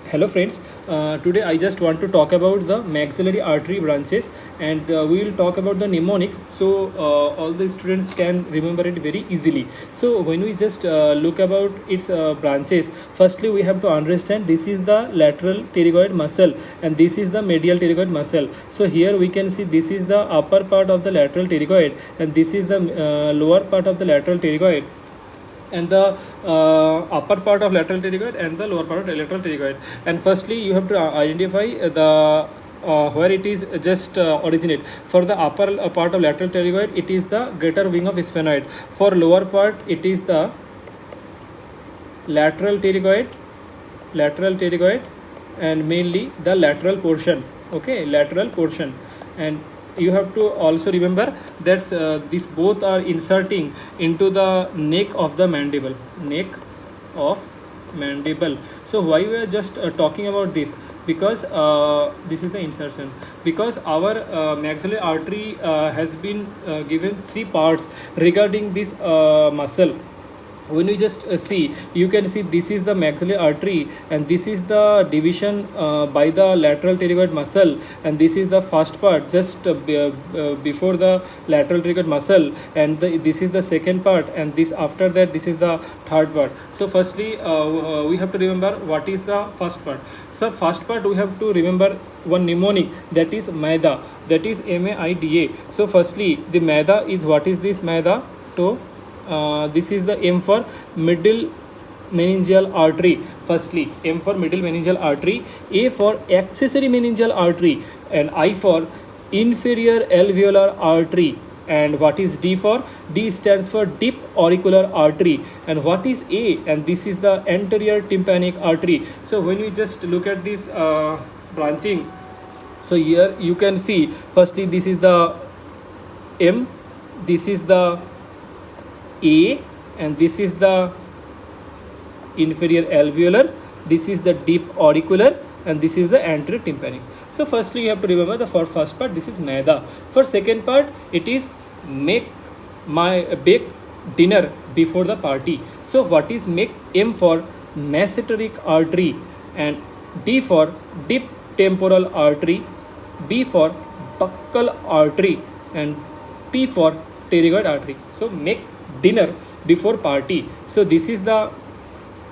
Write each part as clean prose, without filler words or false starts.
Hello friends, today I just want to talk about the maxillary artery branches, and we will talk about the mnemonics, so all the students can remember it very easily. So when we just look about its branches, firstly we have to understand this is the lateral pterygoid muscle and this is the medial pterygoid muscle. So here we can see this is the upper part of the lateral pterygoid and this is the lower part of the lateral pterygoid, and the upper part of lateral pterygoid and the lower part of lateral pterygoid. And firstly you have to identify the where it is just originate. For the upper part of lateral pterygoid, it is the greater wing of sphenoid. For lower part, it is the lateral pterygoid, and mainly the lateral portion. Okay, lateral portion. And you have to also remember that these both are inserting into the neck of the mandible, so why we are just talking about this? Because this is the insertion, because our maxillary artery has been given three parts regarding this muscle. When we just see, you can see this is the maxillary artery and this is the division by the lateral pterygoid muscle, and this is the first part just before the lateral pterygoid muscle, and this is the second part, and this after that this is the third part. So firstly we have to remember what is the first part. So first part we have to remember one mnemonic, that is maida, that is MAIDA. So firstly the maida is, what is this maida? So this is the M for middle meningeal artery. Firstly, M for middle meningeal artery, A for accessory meningeal artery, and I for inferior alveolar artery. And what is D for? D stands for deep auricular artery. And what is A? And this is the anterior tympanic artery. So when we just look at this branching, so here you can see, firstly this is the M, this is the A, and this is the inferior alveolar, this is the deep auricular, and this is the anterior tympanic. So firstly you have to remember the for first part this is maida. For second part it is make my bake dinner before the party. So what is make? M for mesenteric artery, and D for deep temporal artery, B for buccal artery, and T for pterygoid artery. So make dinner before party. So this is the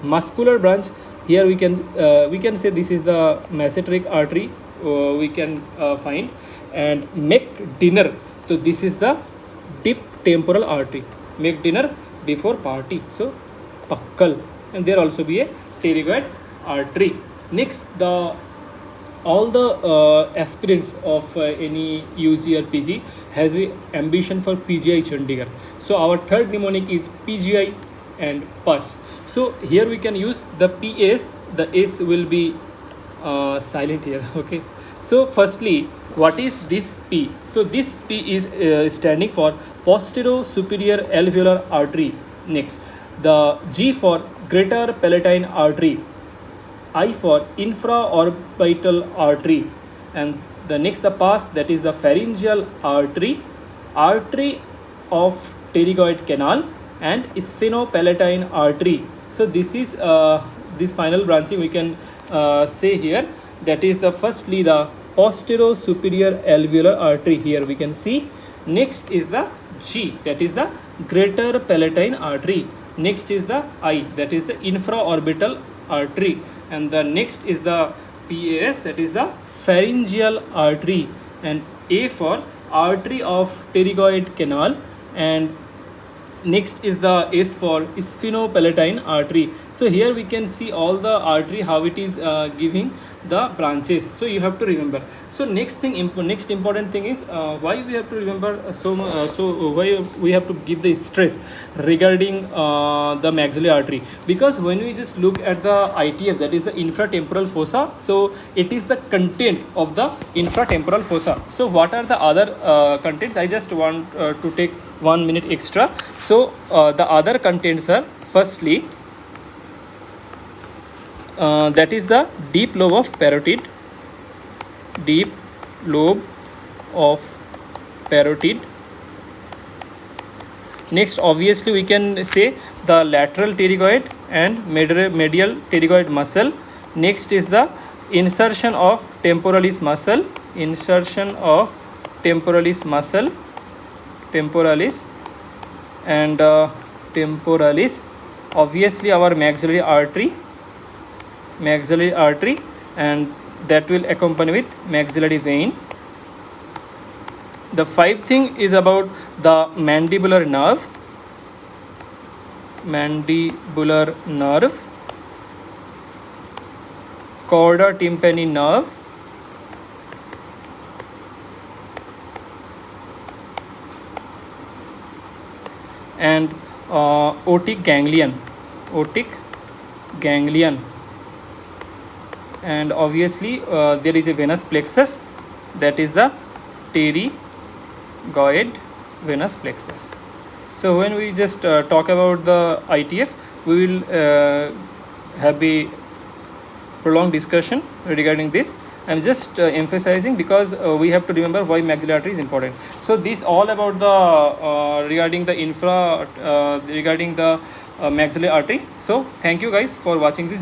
muscular branch. Here we can say this is the mesenteric artery we can find, and make dinner. So this is the deep temporal artery, make dinner before party. So buccal, and there also be a pterygoid artery. Next, the all the aspirants of any UG or PG has a ambition for PGI Chandigarh. So our third mnemonic is PGI and PUS. So here we can use the PAs. The S will be silent here. Okay. So firstly, what is this P? So this P is standing for posterior superior alveolar artery. Next, the G for greater palatine artery, I for infraorbital artery, and the next the PAS, that is the pharyngeal artery, artery of pterygoid canal, and sphenopalatine artery. So this is this final branching we can say here, that is the firstly the posterior superior alveolar artery, here we can see. Next is the G, that is the greater palatine artery. Next is the I, that is the infraorbital artery, and the next is the PAS, that is the pharyngeal artery, and A for artery of pterygoid canal, and next is the S for sphenopalatine artery. So here we can see all the artery, how it is giving the branches. So you have to remember. So next important thing is why we have to remember so why we have to give the stress regarding the maxillary artery, because when we just look at the ITF, that is the infratemporal fossa, so it is the content of the infratemporal fossa. So what are the other contents? I just want to take 1 minute extra. So the other contents are, firstly that is the deep lobe of parotid, deep lobe of parotid. Next, obviously we can say the lateral pterygoid and medial pterygoid muscle. Next is the insertion of temporalis muscle, insertion of temporalis muscle, temporalis, and temporalis, obviously our maxillary artery, and that will accompany with maxillary vein. The fifth thing is about the mandibular nerve, chorda tympani nerve, and otic ganglion, and obviously there is a venous plexus, that is the pterygoid venous plexus. So when we just talk about the ITF, we will have a prolonged discussion regarding this. I'm just emphasizing because we have to remember why maxillary artery is important. So this all about the regarding the regarding the maxillary artery. So thank you guys for watching this video.